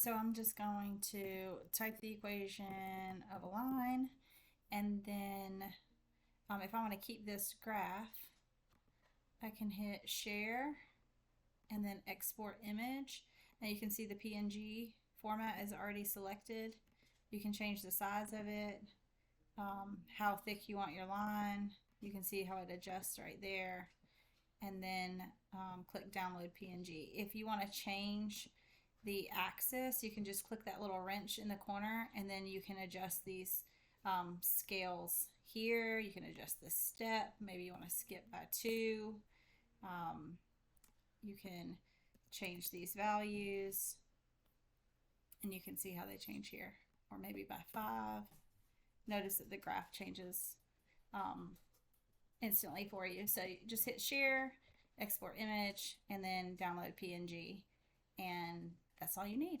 So I'm just going to type the equation of a line, and then if I want to keep this graph, I can hit share and then export image. And you can see the PNG format is already selected. You can change the size of it, how thick you want your line. You can see how it adjusts right there. And then click download PNG. If you want to change the axis, you can just click that little wrench in the corner, and then you can adjust these scales here. You can adjust the step. Maybe you want to skip by 2. You can change these values, and you can see how they change here, or maybe by 5. Notice that the graph changes instantly for you. So you just hit share, export image, and then download PNG, and that's all you need.